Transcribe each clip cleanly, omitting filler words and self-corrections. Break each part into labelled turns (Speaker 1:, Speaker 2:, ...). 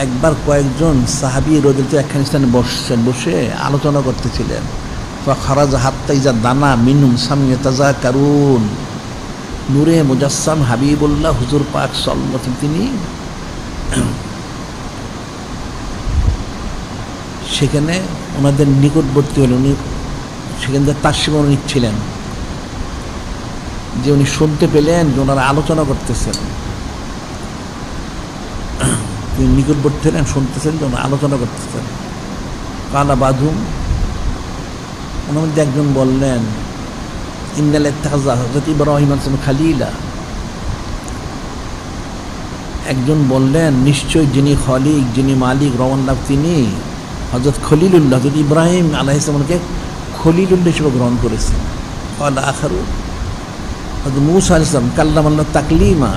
Speaker 1: একবার কয়েকজন সাহাবী রোদেতে একখান স্থানে বসে আলোচনা করতেছিলেন। খারাজ হাত্তা ইজা দানা মিনুম সামিয়া তাজা কারুন, নূরে মুজাসসাম হাবিবুল্লাহ হুজুর পাক সাল্লাল্লাহু আলাইহি ওয়াসাল্লাম তিনি সেখানে ওনাদের নিকটবর্তী হলেন। উনি সেখান থেকে তাসসিমা নিচ্ছিলেন, যে উনি শুনতে পেলেন যে ওনারা আলোচনা করতেছেন। তিনি নিকটবর্তী হলেন, শুনতেছেন যে ওনারা আলোচনা করতেছেন। কালা বাধুম, ওনার মধ্যে একজন বললেন, ইন্নাল ইত্তাখাযা হযরত ইব্রাহিম আলাইহিস খালিলা। একজন বললেন, নিশ্চয় যিনি খালিক, যিনি মালিক, রওয়ান্লাভ তিনি হযরত খলিলুল্লাহ, হযরত ইব্রাহিম আলাইহিস সালামকে খলিলুল্লাহ হিসেবে গ্রহণ করেছেন। ক্বালা আখারু, হযরত মূসা আলাইহিস সালাম কাল্লামাল্লাহ তাকলিমা।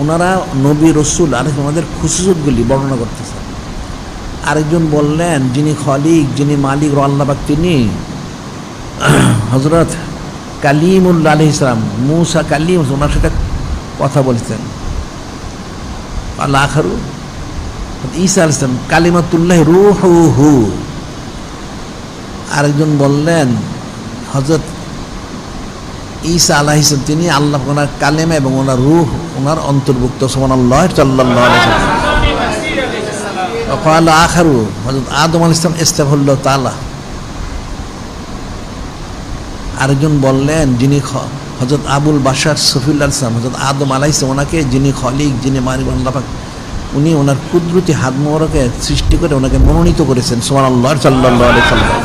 Speaker 1: ওনারা নবী রসুল আর ওনাদের খুসুসিয়তগুলি বর্ণনা করতেছেন। আরেকজন বললেন, যিনি খালিক, যিনি মালিক, রওয়ান্লাহ তিনি হযরত কালিমুল্লাহ আলাইহিস সালাম, মূসা কালিম, ওনার সাথে কথা বলছেন। আল্লাহ আখারু ঈসা আলাইহিস সালাম কালিমাতুল্লাহ রূহুহু। আরেকজন বললেন হযরত ঈসা আলাইহিস সালাম তিনি আল্লাহ, ওনার কালেমা এবং ওনার রূহ ওনার অন্তর্ভুক্ত। সুবহানাল্লাহ সাল্লাল্লাহু আলাইহি ওয়াসাল্লাম। ক্বালা আখারু হযরত আদম আলাইহিস সালাম ইস্তাগফিরুল্লাহ তাআলা। আরেকজন বললেন, যিনি হযরত আবুল বাশার সফিউল্লাহ সালাম, হযরত আদম আলাইহিস সালাম ওনাকে যিনি খলিক, যিনি মালিক, আল্লাহ পাক উনি ওনার কুদরতি হাত মোবারকে সৃষ্টি করে ওনাকে মনোনীত করেছেন। সুবহানাল্লাহ সাল্লাল্লাহু আলাইহি ওয়াসাল্লাম।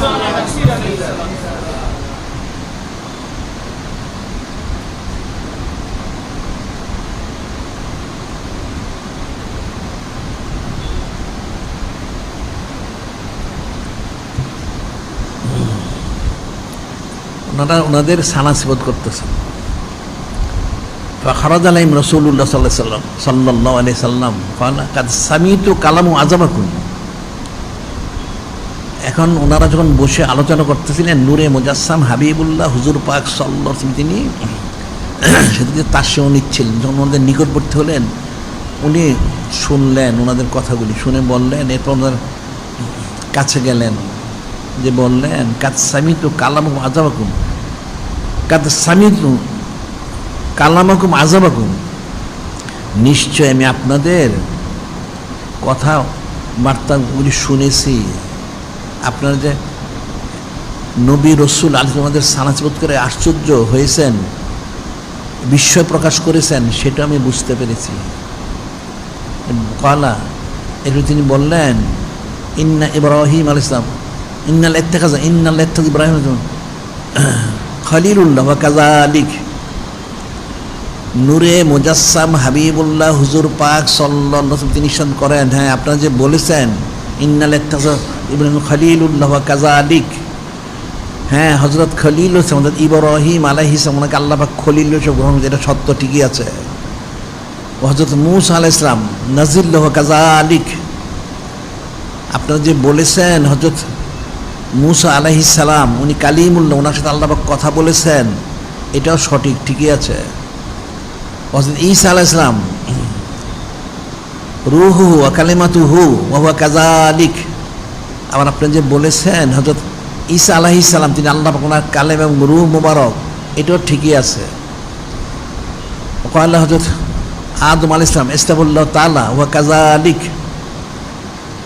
Speaker 1: ওনারা ওনাদের সানাসিবত করতেছেন। ফাখারাজ আলাইহিম রাসূলুল্লাহ সাল্লাল্লাহু আলাইহি সাল্লাম ক্বালা কাদ সামিতু কালামু আযাবাকুম। এখন ওনারা যখন বসে আলোচনা করতেছিলেন, নূরে মুজাসসাম হাবিবুল্লাহ হুজুর পাক সাল্লাল্লাহু আলাইহি ওয়াসাল্লাম তিনি সেদিকে তাসসিমা নিচ্ছিলেন। যখন ওনাদের নিকটবর্তী হলেন, উনি শুনলেন ওনাদের কথাগুলি, শুনে বললেন, এরপর ওনার কাছে গেলেন, যে বললেন কাদ সামিতু কালামাকুম আযাবাকুম, কাদ সামিতু কালামাকুম আযাবাকুম, নিশ্চয় আমি আপনাদের কথা বার্তাগুলি শুনেছি। আপনারা যে নবী রসুল আলাইহিস আমাদের সানাসিবত করে আশ্চর্য হয়েছেন, বিস্ময় প্রকাশ করেছেন, সেটা আমি বুঝতে পেরেছি। ক্বালা, এরপর তিনি বললেন, ইন্না ইব্রাহিম আলাইহিস সালাম ইন্নাল ইত্তাখাযা ইব্রাহিম খলিলুল্লাহ ওয়া কাযালিক, নূরে মুজাসসাম হাবিবুল্লাহ হুজুর পাক সাল্লাল্লাহু আলাইহি ওয়াসাল্লাম তিনি ইরশাদ করেন, হ্যাঁ আপনারা যে বলেছেন ইন্নাল ইত্তাখাযা ইব্রাহিম খলিলুল্লাহ ওয়া কাযালিক, হ্যাঁ হযরত খলিল হযরত ইব্রাহিম আলাইহিস সালাম ওনাকে আল্লাহ পাক খলিল হিসেবে গ্রহণ করেছেন, এটা সত্য, ঠিকই আছে। হযরত মূসা আলাইহিস সালাম নাজিল্লাহ ওয়া কাযালিক, আপনারা যে বলেছেন হযরত মূসা আলাইহিস সালাম উনি কালিমুল্লাহ, ওনার সাথে আল্লাহ পাক কথা বলেছেন, এটাও সঠিক, ঠিকই আছে। হযরত ঈসা আলাইহিস সালাম রূহুহু ওয়া কালিমাতুহু ওয়া হুয়া কাযালিক, আবার আপনি যে বলেছেন হযরত ঈসা আলাইহিস সালাম তিনি আল্লাহ পাক ওনার কালেমা এবং রূহ মুবারক, এটাও ঠিকই আছে। ক্বালা হযরত আদম আলাইহিস সালাম ইস্তাগফিরুল্লাহ তাআলা ওয়া কাযালিক,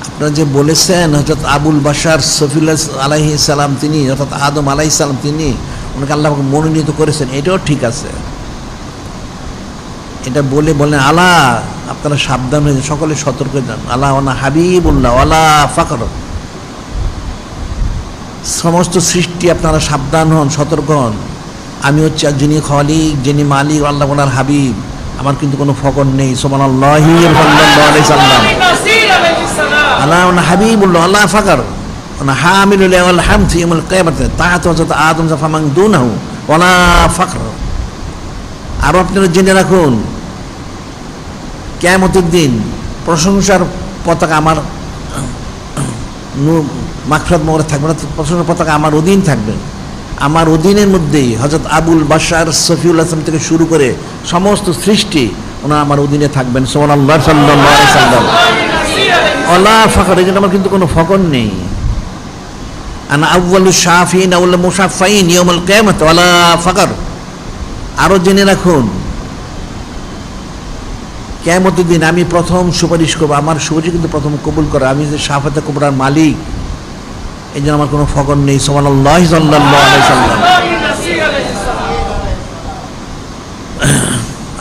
Speaker 1: আপনারা যে বলেছেন হযরত আবুল বাশার সফিউল্লাহ আলাইহিস সালাম তিনি অর্থাৎ আদম আলাইহিস সালাম তিনি ওনাকে আল্লাহ পাক মনোনীত করেছেন, এটাও ঠিক আছে। এটা বলে বলেন, আলা আপনারা সাবধান হয়ে যান, সকলে সতর্ক হয়ে যান। আলা ওয়ানা হাবিবুল্লাহ ওয়ালা ফাকর, সমস্ত সৃষ্টি আপনারা সাবধান হন, সতর্ক হন। আমি হচ্ছে যিনি খালিক, যিনি মালিক, আল্লাহ ওনার হাবিব, আমার কিন্তু কোনো ফকর নেই। সুবহানাল্লাহি সাল্লাল্লাহু আলাইহি সাল্লাম। আলা ওয়ানা হাবিবুল্লাহ ওয়ালা ফাকর ওয়ানা হামিলুল ওয়াল হামদ ইয়াউমুল কিয়ামাতি তাআতু হযরত আদম ফামান দুনাহু ওয়ালা ফাকর। আরও আপনারা জেনে রাখুন, কিয়ামতের দিন প্রশংসার পতাকা আমার মাগফিরাত মোবারক থাকবে না, প্রশংসার পতাকা আমার অধীন থাকবে। আমার অধীনের মধ্যেই হযরত আবুল বাশার সফিউল্লাহ থেকে শুরু করে সমস্ত সৃষ্টি ওনারা আমার অধীনে থাকবেন। সুবহানাল্লাহ, সাল্লাল্লাহু আলাইহি ওয়াসাল্লাম। ওয়ালা ফাকর, এই জন্য আমার কিন্তু কোনো ফকর নেই। আনা আউয়ালুশ শাফিঈন ওয়াল মুশাফফাইন ইয়াউমুল কিয়ামাত ওয়ালা ফাকর। আরো জেনে রাখুন, কিয়ামতের দিন আমি প্রথম সুপারিশ করবো, আমার সুপারিশ কিন্তু প্রথম কবুল করা, আমি যে শাফাতে কুবরার মালিক, এই জন্য আমার কোনো ফকর নেই। সুবহানাল্লাহ, সাল্লাল্লাহু আলাইহি ওয়াসাল্লাম।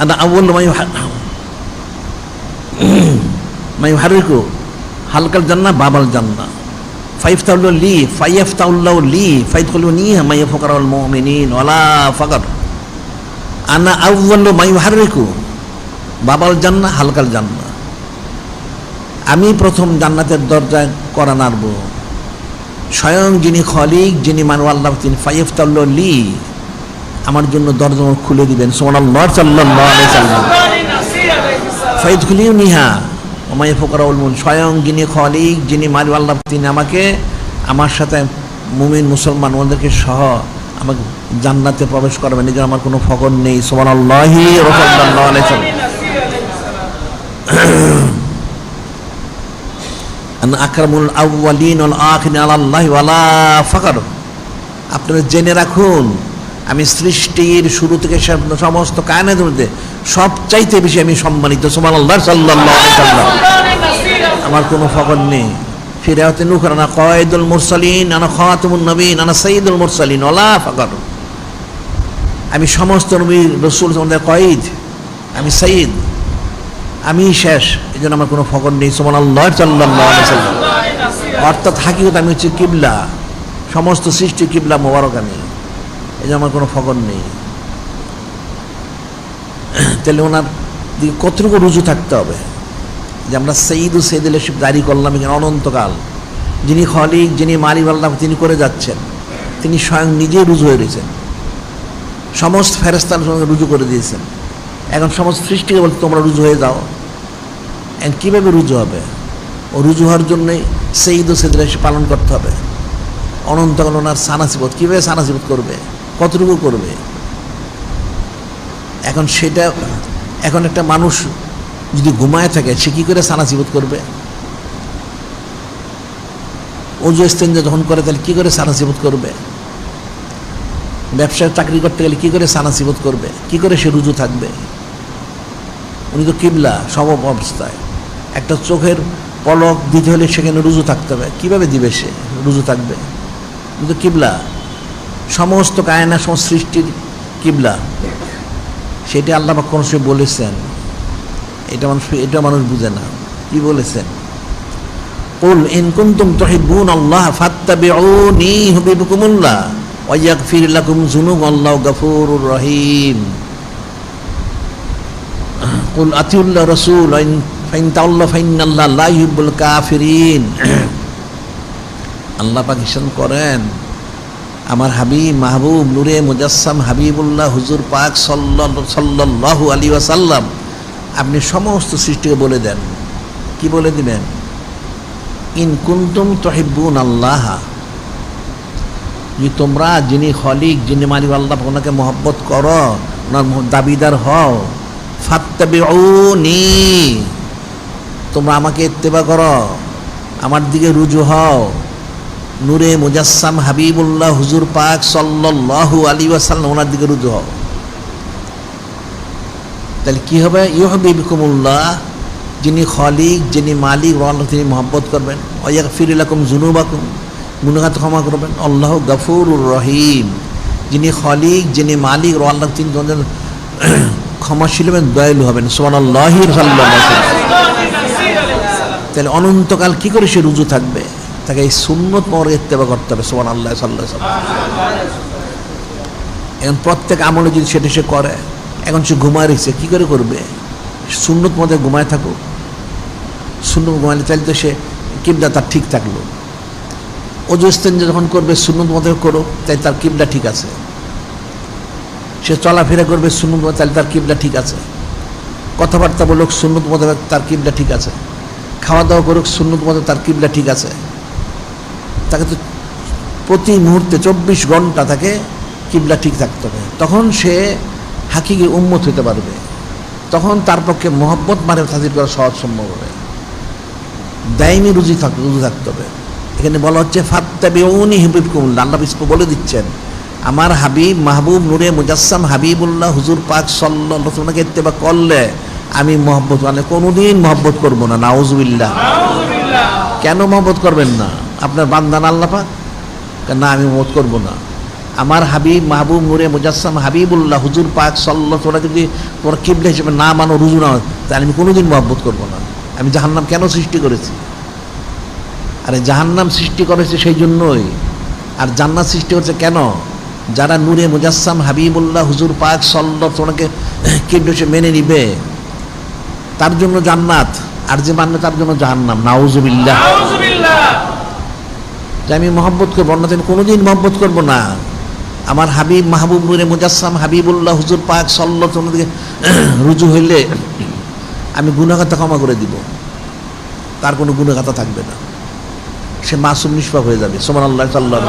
Speaker 1: আনা আউয়ালু মা ইউহাররিকু হালকাল জান্নাহ বাবাল জান্নাহ ফাইফতাউল্লাহু লি ফাইফতাউল্লাহু লি ফাইদখুলুনিহা মা ইয়াফকারুল মুমিনিন ওয়ালা ফাকর। আনা আউয়ালু মা ইউহাররিকু বাবাল জান্নাহ হালকাল জান্নাহ, আমি প্রথম জান্নাতের দরজায় করা নাড়ব। স্বয়ং যিনি খলিক, যিনি মানু আল্লাহ, তিনি ফাইফতাউল্লাহু লি, আমার জন্য দরজা খুলে দিবেন। সুবহানাল্লাহ, সাল্লাল্লাহু আলাইহি ওয়াসাল্লাম। ফাইদখুলুনিহা ওয়া মা ইয়াফকারুল মুমিন, স্বয়ং যিনি খলিক, যিনি মানু আল্লাহ, তিনি আমাকে, আমার সাথে মুমিন মুসলমান ওদেরকে সহ আমাকে জান্নাতে প্রবেশ করবেন। এই জন্য আমার কোনো ফকর নেই। সুবহানাল্লাহ, সাল্লাল্লাহু আলাইহি ওয়াসাল্লাম। আন আকরামুল আউয়ালিন ওয়াল আখিরিন আলাল্লাহি ওয়ালা ফাকর। আপনারা জেনে রাখুন, আমি সৃষ্টির শুরু থেকে সমস্ত কায়নাতের মধ্যে সবচাইতে বেশি আমি সম্মানিত। সুবহানাল্লাহ, সাল্লাল্লাহু আলাইহি ওয়াসাল্লাম। আমার কোনো ফকর নেই। ফিরাতে নুখরা না কয়েদুল মুরসালিন, আনা খাতামুন নবীন, আনা সাইয়্যিদুল মুরসালিন ওয়ালা ফাকর। আমি সমস্ত নবী রাসূল আমাদের কয়েদ, আমি সাইয়্যিদ, আমি শেষ, এই জন্য আমার কোনো ফকর নেই। সুবহানাল্লাহ, সাল্লাল্লাহু আলাইহি ওয়াসাল্লাম। অর্থাৎ হাকিকত আমি হচ্ছে কিবলা, সমস্ত সৃষ্টি কিবলা মোবারক আমি, এই জন্য আমার কোনো ফকর নেই। তাহলে ওনার দিকে কতটুকু রুজু থাকতে হবে যে আমরা সঈদ ও সৈয়দুল শিব জারি করলাম এখানে অনন্তকাল। যিনি খলিক, যিনি মালিক আল্লাহ, তিনি করে যাচ্ছেন, তিনি স্বয়ং নিজেই রুজু হয়ে রয়েছেন, সমস্ত ফেরেশতার সঙ্গে রুজু করে দিয়েছেন। এখন সমস্ত সৃষ্টিকে বলতে তোমরা রুজু হয়ে যাও। এখন কীভাবে রুজু হবে? ও রুজু হওয়ার জন্যই সঈদ ও সৈয়দুল শিব পালন করতে হবে। অনন্তকাল ওনার সানাসিবত, কীভাবে সানাসিবত করবে, কতটুকু করবে? এখন সেটা, এখন একটা মানুষ যদি ঘুমায় থাকে, সে কী করে সানাসিবত করবে? ওজু ইস্তেঞ্জা যখন করে তাহলে কী করে সানাসিবত করবে? ব্যবসায় চাকরি করতে গেলে কী করে সানাসিবত করবে? কী করে সে রুজু থাকবে? উনি তো কিবলা সব অবস্থায়। একটা চোখের পলক দিতে হলে সেখানে রুজু থাকতে হবে, কীভাবে দিবে সে রুজু থাকবে? উনি তো কিবলা, সমস্ত কায়না, সমস্ত সৃষ্টির কিবলা। সেটা আল্লাহ পাক কোন সময় বলেছেন, এটা মানুষ বুঝে না। কি বলেছেন? কুল ইন কুনতুম তুহিব্বুনাল্লাহ ফাত্তাবিউনি ইউহিব্বুকুমুল্লাহ ওয়া ইয়াগফির লাকুম যুনুবাল্লাহু গফুরুর রহিম। কুল আতিউল্লাহ রাসূল ফাইন তাওয়াল্লাউ ফাইন্নাল্লাহ লা ইউহিব্বুল কাফিরিন। আল্লাহ পাক ইরশাদ করেন, আমার হাবিব মাহবুব নূরে মুজাসসাম হাবিবুল্লাহ হুজুর পাক সাল্লাল্লাহু আলাইহি ওয়াসাল্লাম, আপনি সমস্ত সৃষ্টিকে বলে দেন। কি বলে দিবেন? ইন কুনতুম তুহিব্বুনাল্লাহ, যে তোমরা যিনি খলিক, যিনি মালিক আল্লাহ, ওনাকে মহব্বত করো, ওনার দাবিদার হও। ফাত্তাবিউনি, তোমরা আমাকে ইত্তেবা করো, আমার দিকে রুজু হও। নূরে মুজাসসাম হাবিবুল্লাহ হুজুর পাক সাল্লাল্লাহু আলাইহি ওয়াসাল্লাম, ওনার দিকে রুজু হও। তাহলে কি হবে? ইউহিব্বুকুমুল্লাহ, যিনি খলিক, যিনি মালিক, তিনি মহব্বত করবেন। ওয়া ইয়াগফির লাকুম যুনুবাকুম, গুনাহ ক্ষমা করবেন। আল্লাহু গফুরুর রহিম, যিনি খলিক, যিনি মালিক, আল্লাহ তিনি তোমাদের ক্ষমাশীল হবেন, দয়ালু হবেন। সুবহানাল্লাহি সাল্লাল্লাহু আলাইহি ওয়াসাল্লাম। তাহলে অনন্তকাল কি করে সে রুজু থাকবে? তাকে এই সুন্নত মোবারক ইত্তেবা করতে হবে। সুবহানাল্লাহ সাল্লাল্লাহু আলাইহি ওয়াসাল্লাম। এখন প্রত্যেক আমলে যদি সেটা সে করে, এখন সে ঘুমায় রয়েছে, কী করে করবে? সুন্নত মধ্যে ঘুমায় থাকুক, সুন্নত ঘুমাইলে তাহলে তো সে কিবলা তার ঠিক থাকলো। ওজু ইস্তেঞ্জা যখন করবে সুন্নত মধ্যে করো, তাই তার কিবলা ঠিক আছে। সে চলাফেরা করবে সুন্নত মধ্যে, তাহলে তার কিবলা ঠিক আছে। কথাবার্তা বলুক সুন্নত মধ্যে, তার কিবলা ঠিক আছে। খাওয়া দাওয়া করুক সুন্নত মধ্যে, তার কিবলা ঠিক আছে। তাকে তো প্রতি মুহূর্তে 24 ঘন্টা তাকে কিবলা ঠিক থাকতে হবে, তখন সে হাকিকি উম্মত হতে পারবে। তখন তার পক্ষে মহব্বত মানে হাসিল করা সহজ সম্ভব হবে। দায়মি রুজি থাকতে হবে। এখানে বলা হচ্ছে ফাত্তাবিউনি ইউহিব্বুকুমুল্লাহ, আল্লাহ বিস্প বলে দিচ্ছেন আমার হাবিব মাহবুব নূরে মুজাসসাম হাবিবুল্লাহ হুজুর পাক সাল্লাল্লাহু আলাইহি ওয়াসাল্লামকে ইত্তেবা করলে আমি মহব্বত মানে কোনোদিন মহব্বত করব না। নাউজুবিল্লাহ। কেন মহব্বত করবেন না? আপনার বান্দান আল্লাহ পাক? না, আমি মহব্বত করব না। আমার হাবিব মাহবুব নূরে মুজাসসাম হাবিবুল্লাহ হুজুর পাক সাল্লাল্লাহু আলাইহি ওয়াসাল্লাম যদি তোমরা কিবলা হিসেবে না মানো, রুজু না, তাহলে আমি কোনোদিন মহব্বত করব না। আমি জাহান্নাম কেন সৃষ্টি করেছি? আরে জাহান্নাম সৃষ্টি করেছে সেই জন্যই। আর জান্নাত সৃষ্টি হচ্ছে কেন? যারা নূরে মুজাসসাম হাবিবুল্লাহ হুজুর পাক সাল্লাল্লাহু আলাইহি ওয়াসাল্লামকে কিবলা হিসেবে মেনে নিবে তার জন্য জান্নাত, আর যে মানবে তার জন্য জাহান্নাম। নাউজুবিল্লাহ। যে আমি মহব্বত করবো, অন্যথা আমি কোনোদিন মহব্বত করবো না। আমার হাবিব মাহবুব নূরে মুজাসসাম হাবিবুল্লাহ হুজুর পাক সাল্লাল্লাহু আলাইহি ওয়াসাল্লামকে রুজু হইলে আমি গুনাহগাতা ক্ষমা করে দিব, তার কোনো গুনাহগাতা থাকবে না, সে মাসুম নিষ্পাপ হয়ে যাবে। সুবহানাল্লাহ।